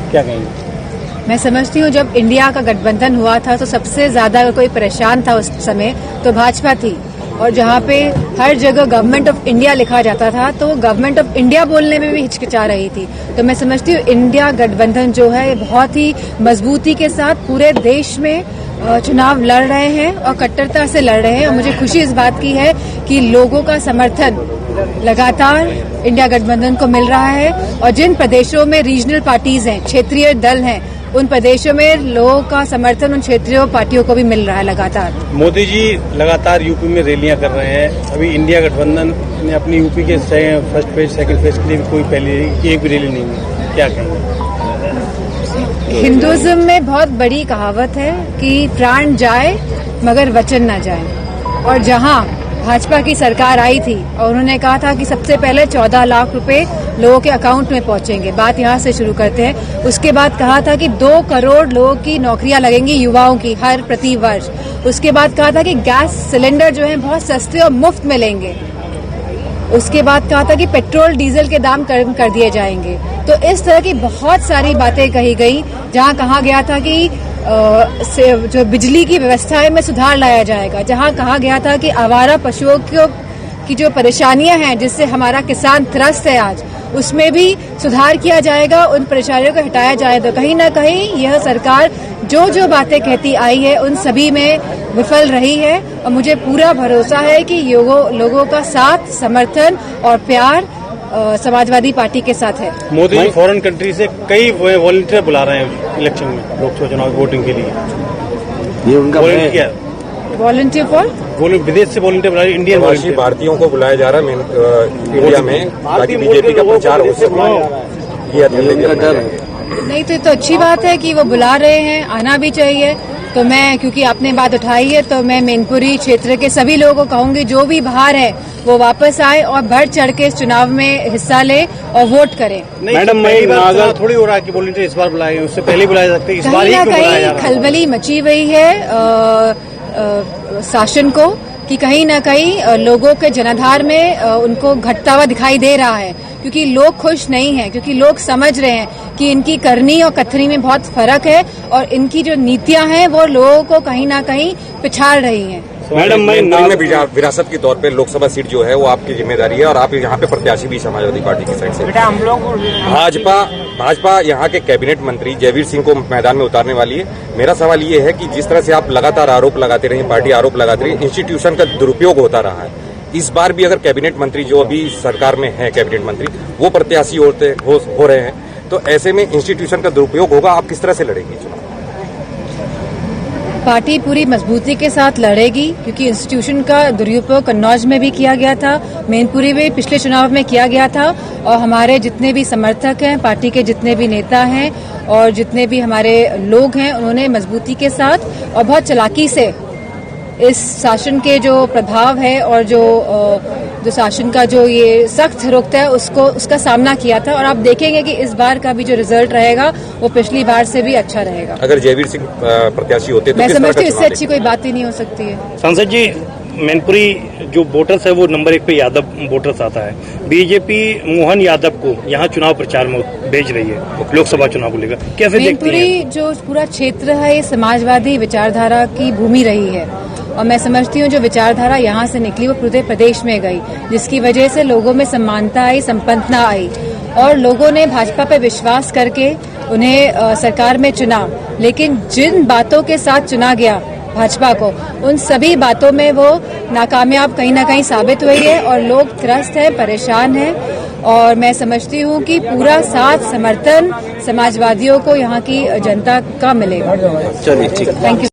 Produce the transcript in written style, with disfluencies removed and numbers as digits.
क्या कहेंगे? मैं समझती हूँ जब इंडिया का गठबंधन हुआ था तो सबसे ज्यादा अगर कोई परेशान था उस समय तो भाजपा थी, और जहाँ पे हर जगह गवर्नमेंट ऑफ इंडिया लिखा जाता था तो गवर्नमेंट ऑफ इंडिया बोलने में भी हिचकिचा रही थी। तो मैं समझती हूँ इंडिया गठबंधन जो है बहुत ही मजबूती के साथ पूरे देश में चुनाव लड़ रहे हैं और कट्टरता से लड़ रहे हैं। और मुझे खुशी इस बात की है कि लोगों का समर्थन लगातार इंडिया गठबंधन को मिल रहा है, और जिन प्रदेशों में रीजनल पार्टीज हैं, क्षेत्रीय दल हैं, उन प्रदेशों में लोगों का समर्थन उन क्षेत्रीय पार्टियों को भी मिल रहा है लगातार। मोदी जी लगातार यूपी में रैलियां कर रहे हैं। अभी इंडिया गठबंधन ने अपनी यूपी के फर्स्ट फेज सेकंड फेज के लिए कोई पहले एक भी रैली नहीं हुई, क्या कहेंगे? हिंदुइज्म में बहुत बड़ी कहावत है कि प्राण जाए मगर वचन न जाए, और जहां भाजपा की सरकार आई थी और उन्होंने कहा था कि सबसे पहले 14 लाख रुपए लोगों के अकाउंट में पहुंचेंगे, बात यहां से शुरू करते हैं। उसके बाद कहा था कि 2 करोड़ लोगों की नौकरियां लगेंगी युवाओं की हर प्रति वर्ष। उसके बाद कहा था कि गैस सिलेंडर जो है बहुत सस्ते और मुफ्त मिलेंगे। उसके बाद कहा था कि पेट्रोल डीजल के दाम कम कर दिए जाएंगे। तो इस तरह की बहुत सारी बातें कही गई, जहां कहा गया था कि जो बिजली की व्यवस्था में सुधार लाया जाएगा, जहां कहा गया था कि आवारा पशुओं की जो परेशानियां हैं जिससे हमारा किसान त्रस्त है आज, उसमें भी सुधार किया जाएगा, उन परेशानियों को हटाया जाएगा। कहीं ना कहीं यह सरकार जो जो बातें कहती आई है उन सभी में विफल रही है, और मुझे पूरा भरोसा है कि लोगों का साथ, समर्थन और प्यार समाजवादी पार्टी के साथ है। मोदी जी फॉरेन कंट्री से कई वॉलंटियर बुला रहे हैं इलेक्शन में, लोकसभा चुनाव वोटिंग के लिए। ये उनका वॉलंटियर फॉर विदेश से वॉलंटियर बुला रहे हैं, इंडियन प्रवासी भारतीयों को बुलाया जा रहा है इंडिया में, ताकि बीजेपी का प्रचार हो सके। नहीं तो अच्छी बात है कि वो बुला रहे हैं, आना भी चाहिए। तो मैं, क्योंकि आपने बात उठाई है, तो मैं मैनपुरी क्षेत्र के सभी लोगों को कहूंगी जो भी बाहर है वो वापस आए और बढ़ चढ़ के इस चुनाव में हिस्सा ले और वोट करें। मैडम, थोड़ी हो रहा है कि वॉलंटियर इस बार बुलाए, उससे पहले बुलाया सकते, इस बार ही क्यों बुलाया जा रहा है? खलबली मची हुई है शासन को कि कहीं न कहीं लोगों के जनाधार में उनको घटता हुआ दिखाई दे रहा है, क्योंकि लोग खुश नहीं हैं, क्योंकि लोग समझ रहे हैं कि इनकी करनी और कथनी में बहुत फर्क है, और इनकी जो नीतियां हैं वो लोगों को कहीं ना कहीं पिछाड़ रही हैं। मैडम, मैं विरासत के तौर पे लोकसभा सीट जो है वो आपकी जिम्मेदारी है, और आप यहाँ पे प्रत्याशी भी समाजवादी पार्टी की साइड से। भाजपा यहाँ के कैबिनेट मंत्री जयवीर सिंह को मैदान में उतारने वाली है। मेरा सवाल ये है कि जिस तरह से आप लगातार आरोप लगाते रहे, पार्टी आरोप लगाती रही, इंस्टीट्यूशन का दुरुपयोग होता रहा है, इस बार भी अगर कैबिनेट मंत्री जो अभी सरकार में है, कैबिनेट मंत्री वो प्रत्याशी हो रहे हैं, तो ऐसे में इंस्टीट्यूशन का दुरुपयोग होगा, आप किस तरह से लड़ेंगे चुनाव? पार्टी पूरी मजबूती के साथ लड़ेगी, क्योंकि इंस्टीट्यूशन का दुरुपयोग कन्नौज में भी किया गया था, मैनपुरी में पिछले चुनाव में किया गया था, और हमारे जितने भी समर्थक हैं, पार्टी के जितने भी नेता हैं और जितने भी हमारे लोग हैं, उन्होंने मजबूती के साथ और बहुत चालाकी से इस शासन के जो प्रभाव है और जो शासन का जो ये सख्त रुख है उसका सामना किया था। और आप देखेंगे कि इस बार का भी जो रिजल्ट रहेगा वो पिछली बार से भी अच्छा रहेगा। अगर जयवीर सिंह प्रत्याशी होते तो मैं समझती हूँ इससे अच्छी कोई बात ही नहीं हो सकती है। सांसद जी, मैनपुरी जो वोटर्स है वो नंबर 1 पे यादव वोटर्स आता है। बीजेपी मोहन यादव को यहाँ चुनाव प्रचार में भेज रही है लोकसभा चुनाव को लेकर, कैसे देखती हैं? मैनपुरी जो पूरा क्षेत्र है ये समाजवादी विचारधारा की भूमि रही है, और मैं समझती हूँ जो विचारधारा यहाँ से निकली वो पूरे प्रदेश में गई, जिसकी वजह से लोगों में समानता आई, संपन्नता आई, और लोगों ने भाजपा पे विश्वास करके उन्हें सरकार में चुना। लेकिन जिन बातों के साथ चुना गया भाजपा को, उन सभी बातों में वो नाकामयाब कहीं ना कहीं साबित हुई है, और लोग त्रस्त हैं, परेशान हैं। और मैं समझती हूँ कि पूरा साथ समर्थन समाजवादियों को यहाँ की जनता का मिलेगा। चलिए, ठीक है, थैंक यू।